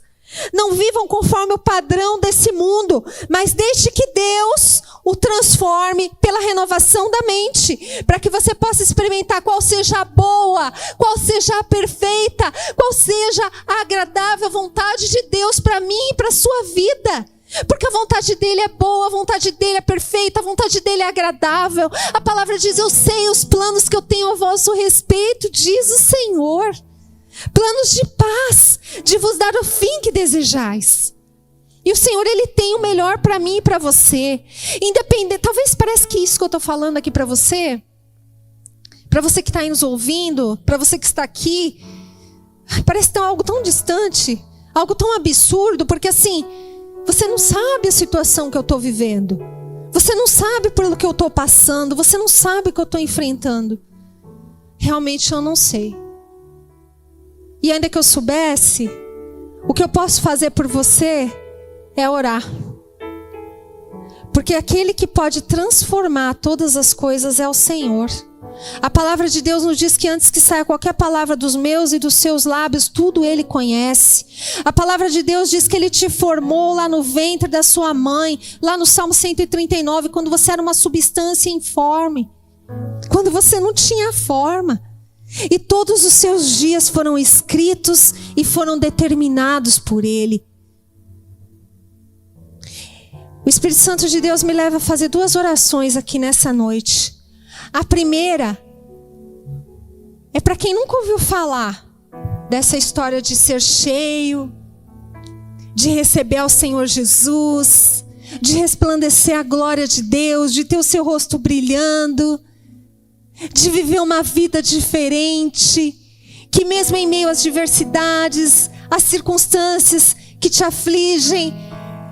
[SPEAKER 1] Não vivam conforme o padrão desse mundo, mas deixe que Deus o transforme pela renovação da mente, para que você possa experimentar qual seja a boa, qual seja a perfeita, qual seja a agradável vontade de Deus para mim e para a sua vida. Porque a vontade dele é boa, a vontade dele é perfeita, a vontade dele é agradável. A palavra diz: eu sei os planos que eu tenho a vosso respeito, diz o Senhor. Planos de paz, de vos dar o fim que desejais. E o Senhor, Ele tem o melhor para mim e para você. Independente, talvez pareça que isso que eu estou falando aqui para você que está aí nos ouvindo, para você que está aqui, parece tão, algo tão distante, algo tão absurdo, porque assim, você não sabe a situação que eu estou vivendo. Você não sabe pelo que eu estou passando, você não sabe o que eu estou enfrentando. Realmente eu não sei. E ainda que eu soubesse, o que eu posso fazer por você é orar. Porque aquele que pode transformar todas as coisas é o Senhor. A palavra de Deus nos diz que antes que saia qualquer palavra dos meus e dos seus lábios, tudo Ele conhece. A palavra de Deus diz que Ele te formou lá no ventre da sua mãe, lá no Salmo 139, quando você era uma substância informe, quando você não tinha forma. E todos os seus dias foram escritos e foram determinados por Ele. O Espírito Santo de Deus me leva a fazer 2 orações aqui nessa noite. A primeira é para quem nunca ouviu falar dessa história de ser cheio, de receber ao Senhor Jesus, de resplandecer a glória de Deus, de ter o seu rosto brilhando, de viver uma vida diferente, que mesmo em meio às diversidades, às circunstâncias que te afligem,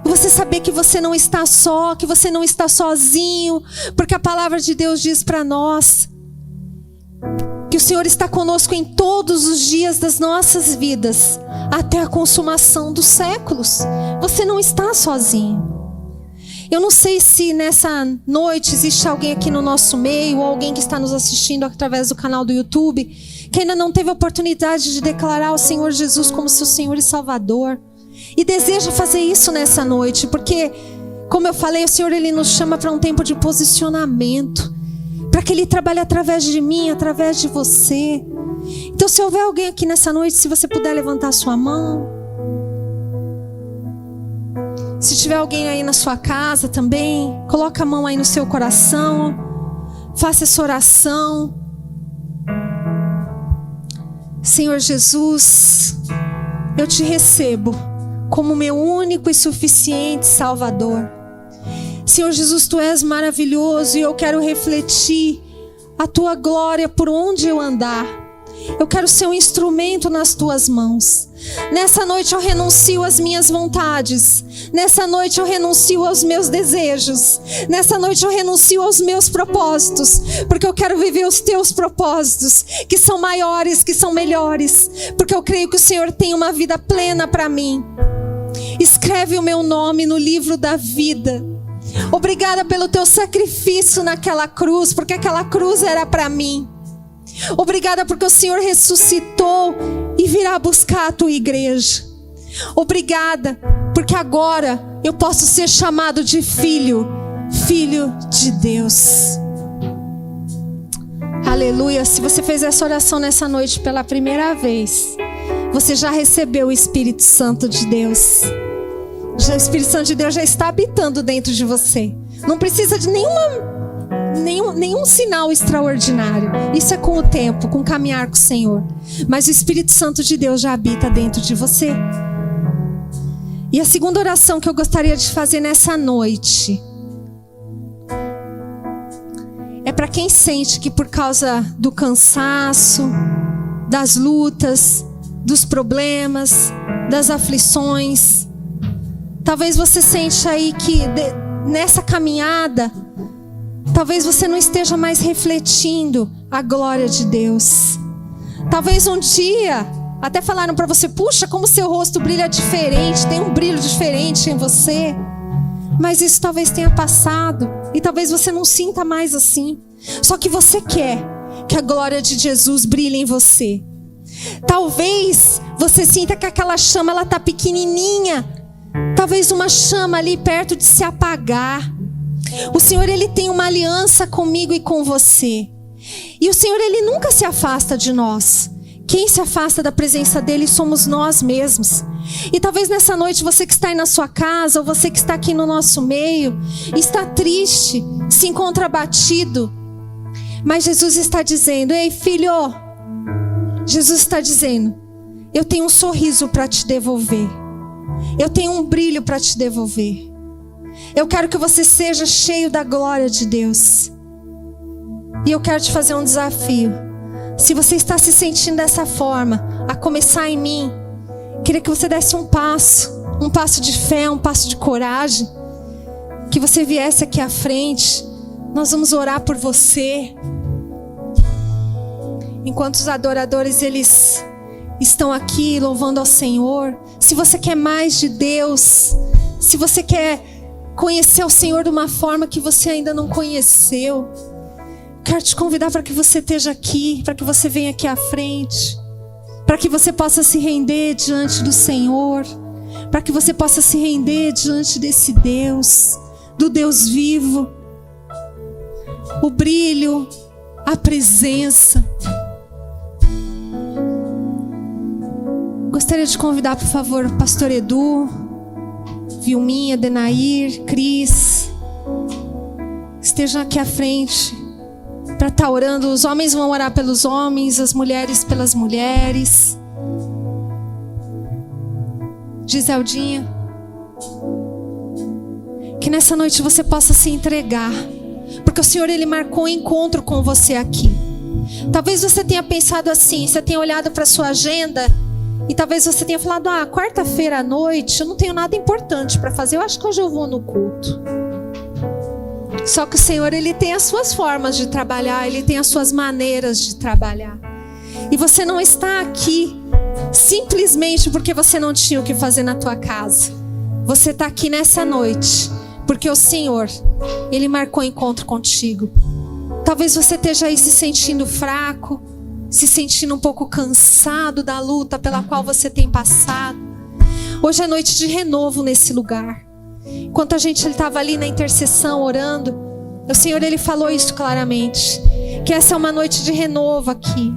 [SPEAKER 1] você saber que você não está só, que você não está sozinho, porque a palavra de Deus diz para nós que o Senhor está conosco em todos os dias das nossas vidas, até a consumação dos séculos. Você não está sozinho. Eu não sei se nessa noite existe alguém aqui no nosso meio, ou alguém que está nos assistindo através do canal do YouTube, que ainda não teve a oportunidade de declarar o Senhor Jesus como seu Senhor e Salvador. E deseja fazer isso nessa noite, porque, como eu falei, o Senhor Ele nos chama para um tempo de posicionamento, para que Ele trabalhe através de mim, através de você. Então, se houver alguém aqui nessa noite, se você puder levantar a sua mão. Se tiver alguém aí na sua casa também, coloca a mão aí no seu coração, faça essa oração. Senhor Jesus, eu te recebo como meu único e suficiente Salvador. Senhor Jesus, Tu és maravilhoso e eu quero refletir a Tua glória por onde eu andar. Eu quero ser um instrumento nas Tuas mãos. Nessa noite eu renuncio às minhas vontades. Nessa noite eu renuncio aos meus desejos. Nessa noite eu renuncio aos meus propósitos, porque eu quero viver os Teus propósitos, que são maiores, que são melhores, porque eu creio que o Senhor tem uma vida plena para mim. Escreve o meu nome no livro da vida. Obrigada pelo teu sacrifício naquela cruz, porque aquela cruz era para mim. Obrigada porque o Senhor ressuscitou e virá buscar a tua igreja. Obrigada porque agora eu posso ser chamado de filho, filho de Deus. Aleluia. Se você fez essa oração nessa noite pela primeira vez, você já recebeu o Espírito Santo de Deus. O Espírito Santo de Deus já está habitando dentro de você. Não precisa de nenhum sinal extraordinário. Isso é com o tempo, com o caminhar com o Senhor. Mas o Espírito Santo de Deus já habita dentro de você. E a segunda oração que eu gostaria de fazer nessa noite é para quem sente que por causa do cansaço, das lutas, dos problemas, das aflições, talvez você sente aí que nessa caminhada, talvez você não esteja mais refletindo a glória de Deus. Talvez um dia até falaram para você: puxa, como seu rosto brilha diferente, tem um brilho diferente em você. Mas isso talvez tenha passado e talvez você não sinta mais assim. Só que você quer que a glória de Jesus brilhe em você. Talvez você sinta que aquela chama ela está pequenininha. Talvez uma chama ali perto de se apagar. O Senhor, Ele tem uma aliança comigo e com você. E o Senhor, Ele nunca se afasta de nós. Quem se afasta da presença dEle somos nós mesmos. E talvez nessa noite você que está aí na sua casa, ou você que está aqui no nosso meio, está triste, se encontra abatido. Mas Jesus está dizendo: ei filho, Jesus está dizendo: eu tenho um sorriso para te devolver. Eu tenho um brilho para te devolver. Eu quero que você seja cheio da glória de Deus. E eu quero te fazer um desafio. Se você está se sentindo dessa forma, a começar em mim, queria que você desse um passo de fé, um passo de coragem, que você viesse aqui à frente. Nós vamos orar por você. Enquanto os adoradores eles estão aqui louvando ao Senhor. Se você quer mais de Deus, se você quer conhecer o Senhor de uma forma que você ainda não conheceu, quero te convidar para que você esteja aqui, para que você venha aqui à frente, para que você possa se render diante do Senhor, para que você possa se render diante desse Deus, do Deus vivo. O brilho, a presença. Gostaria de convidar, por favor, o pastor Edu, Vilminha, Denair, Cris, estejam aqui à frente para estar orando. Os homens vão orar pelos homens, as mulheres pelas mulheres. Giseldinha, que nessa noite você possa se entregar, porque o Senhor Ele marcou um encontro com você aqui. Talvez você tenha pensado assim, você tenha olhado para a sua agenda e talvez você tenha falado: quarta-feira à noite eu não tenho nada importante para fazer, eu acho que hoje eu vou no culto. Só que o Senhor Ele tem as suas formas de trabalhar, Ele tem as suas maneiras de trabalhar. E você não está aqui simplesmente porque você não tinha o que fazer na tua casa. Você está aqui nessa noite porque o Senhor, Ele marcou encontro contigo. Talvez você esteja aí se sentindo fraco, se sentindo um pouco cansado da luta pela qual você tem passado. Hoje é noite de renovo nesse lugar. Enquanto a gente estava ali na intercessão orando, o Senhor Ele falou isso claramente, que essa é uma noite de renovo aqui,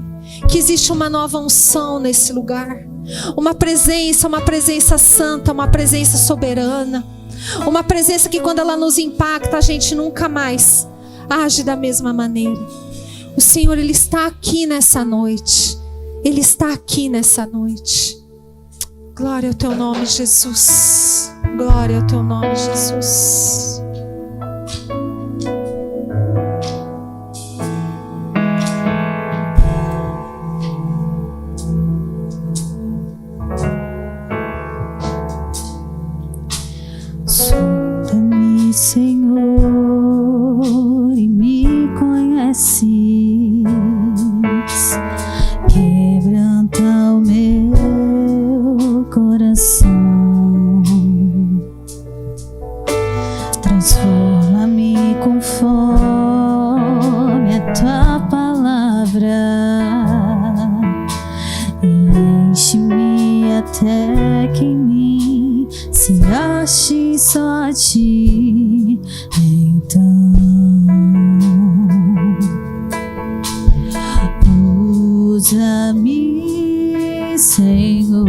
[SPEAKER 1] que existe uma nova unção nesse lugar, uma presença santa, uma presença soberana, uma presença que quando ela nos impacta a gente nunca mais age da mesma maneira. O Senhor Ele está aqui nessa noite, Ele está aqui nessa noite. Glória ao teu nome, Jesus. Glória ao teu nome, Jesus.
[SPEAKER 2] Sonda-me, Senhor, e me conheces. Quebranta o meu coração. até que em mim se ache só a ti. Então usa-me, Senhor,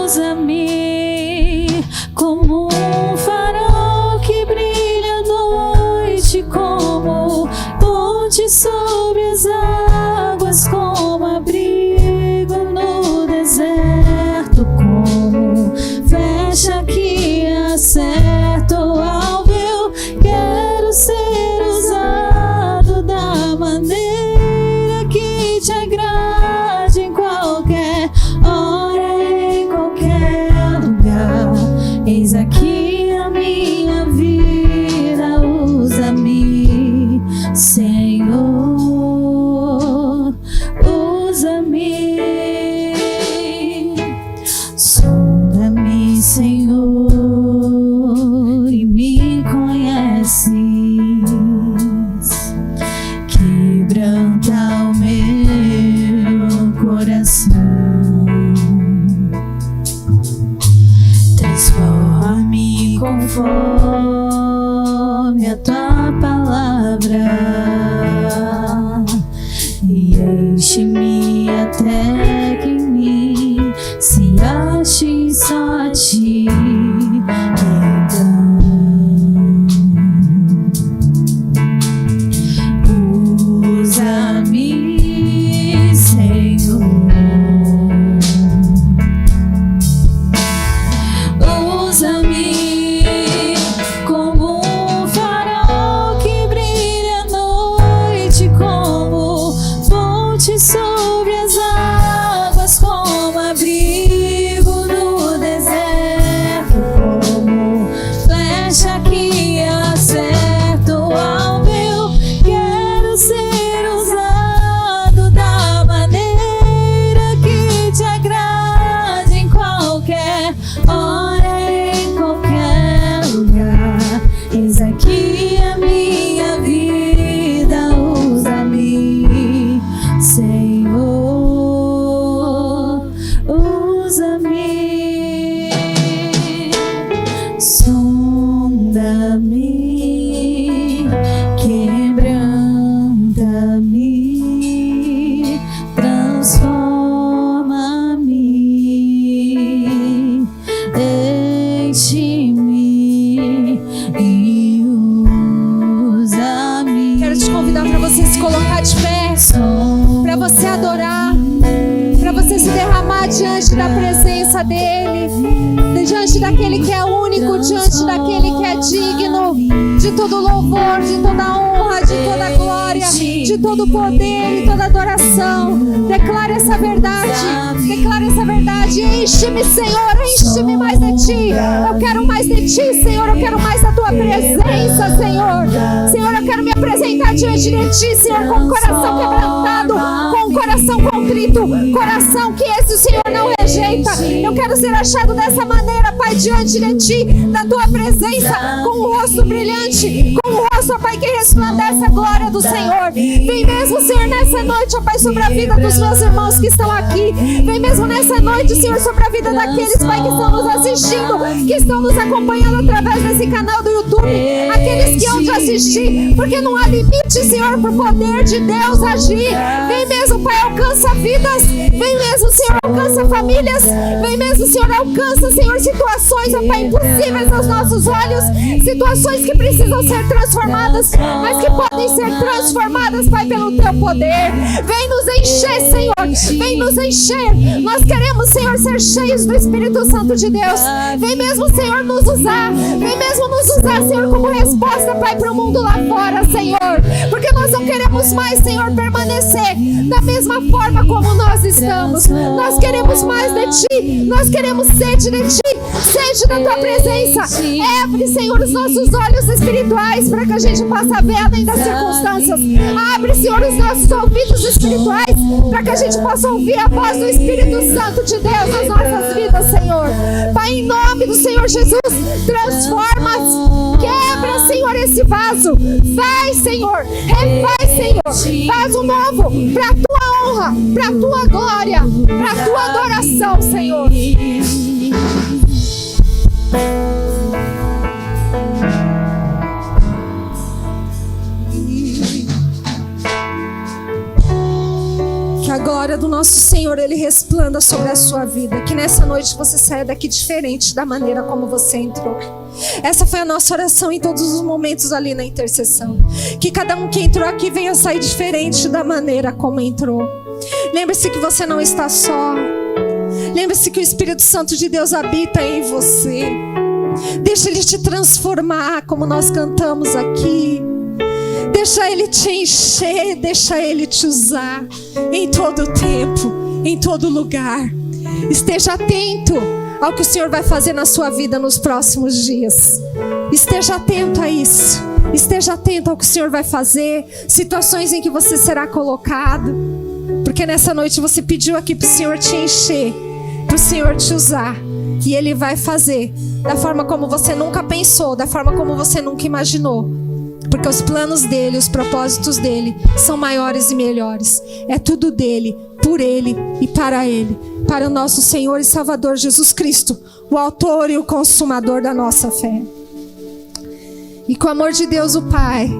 [SPEAKER 2] usa-me como um farol que brilha à noite, como ponte sobre as águas, como abrigo no deserto, como flecha que acerta o alvo. Eu quero ser usado da maneira que te agrade, em qualquer hora, em qualquer lugar. Eis aqui a minha vida, usa-me, Senhor, usa-me. Sonda-me, Senhor, e me conheces. Quebranta o meu coração, transforma-me conforme a tua palavra e enche-me até que em mim se ache só a ti. Então usa-me, Senhor, usa-me como um farol que brilha à noite, como ponte sobre as águas, como abrigo no deserto, como flecha que acerta o alvo. Eu quero ser usado da maneira que te agrade, em qualquer hora, em qualquer lugar. Eis aqui a minha vida, usa-me, Senhor, usa-me. Sonda-me, quebranta-me, transforma-me, enche-me e usa-me.
[SPEAKER 1] Quero te convidar para você se colocar de pé, para você adorar, para você se derramar diante da presença dele, diante daquele que é único, diante daquele que é digno de todo louvor, de toda honra, de toda glória, de todo poder e toda adoração. Declara essa verdade, declara essa verdade. Enche-me, Senhor, enche-me mais de ti. Eu quero mais de ti, Senhor, eu quero mais da tua presença, Senhor. Senhor, eu quero me apresentar diante de ti, Senhor, com o coração quebrantado, com o coração contrito, coração que esse o Senhor não rejeita. Eu quero ser achado dessa maneira, Pai, diante de ti, da tua presença, com o rosto brilhante, com o rosto, ó Pai, que resplandece a glória do Senhor. Vem mesmo, Senhor, nessa noite, ó Pai, sobre a vida dos meus irmãos que estão aqui. Vem mesmo nessa noite, Senhor, sobre a vida daqueles, Pai, que estão nos assistindo, que estão nos acompanhando através desse canal do YouTube, aqueles que hão de assistir, porque não há limite, Senhor, pro poder de Deus agir. Vem mesmo, Pai, alcança vidas. Vem mesmo, Senhor, alcança famílias. Vem mesmo, Senhor, alcança, Senhor, situações, ó Pai, impossíveis aos nossos olhos, situações que precisam ser transformadas, mas que podem ser transformadas, Pai, pelo teu poder. Vem nos encher, Senhor, vem nos encher. Nós queremos, Senhor, ser cheios do Espírito Santo de Deus. Vem mesmo, Senhor, nos usar. Vem mesmo nos usar, Senhor, como resposta, Pai, para o mundo lá fora, Senhor, porque nós não queremos mais, Senhor, permanecer da mesma forma como nós estamos. Nós queremos mais de ti, nós queremos sede de ti, sede da tua presença. Abre, Senhor, os nossos olhos espirituais para que a gente possa ver além das circunstâncias. Abre, Senhor, os nossos ouvidos espirituais para que a gente possa ouvir a voz do Espírito Santo de Deus nas nossas vidas, Senhor. Pai, em nome do Senhor Jesus, transforma, quebra, Senhor, esse vaso. Faz, Senhor, refaz, Senhor. Faz um novo para a tua honra, para a tua glória, para a tua adoração, Senhor. Que a glória do nosso Senhor, Ele resplanda sobre a sua vida. Que nessa noite você saia daqui diferente da maneira como você entrou. Essa foi a nossa oração em todos os momentos ali na intercessão. Que cada um que entrou aqui venha sair diferente da maneira como entrou. Lembre-se que você não está só. Lembre-se que o Espírito Santo de Deus habita em você. Deixa Ele te transformar, como nós cantamos aqui. Deixa Ele te encher, deixa Ele te usar em todo tempo, em todo lugar. Esteja atento ao que o Senhor vai fazer na sua vida nos próximos dias. Esteja atento a isso. Esteja atento ao que o Senhor vai fazer, situações em que você será colocado. Porque nessa noite você pediu aqui para o Senhor te encher, para o Senhor te usar. E Ele vai fazer da forma como você nunca pensou, da forma como você nunca imaginou. Porque os planos dEle, os propósitos dEle são maiores e melhores. É tudo dEle, por Ele e para Ele. Para o nosso Senhor e Salvador Jesus Cristo, o autor e o consumador da nossa fé. E com o amor de Deus o Pai,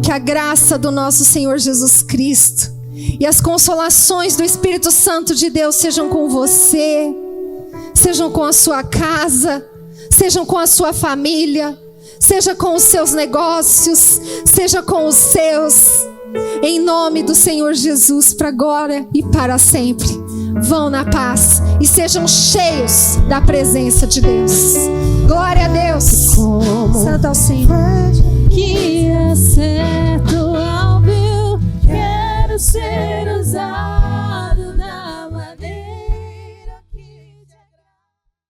[SPEAKER 1] que a graça do nosso Senhor Jesus Cristo e as consolações do Espírito Santo de Deus sejam com você, sejam com a sua casa, sejam com a sua família, seja com os seus negócios, seja com os seus, em nome do Senhor Jesus, para agora e para sempre. Vão na paz e sejam cheios da presença de Deus. Glória a Deus. Santo ao Senhor.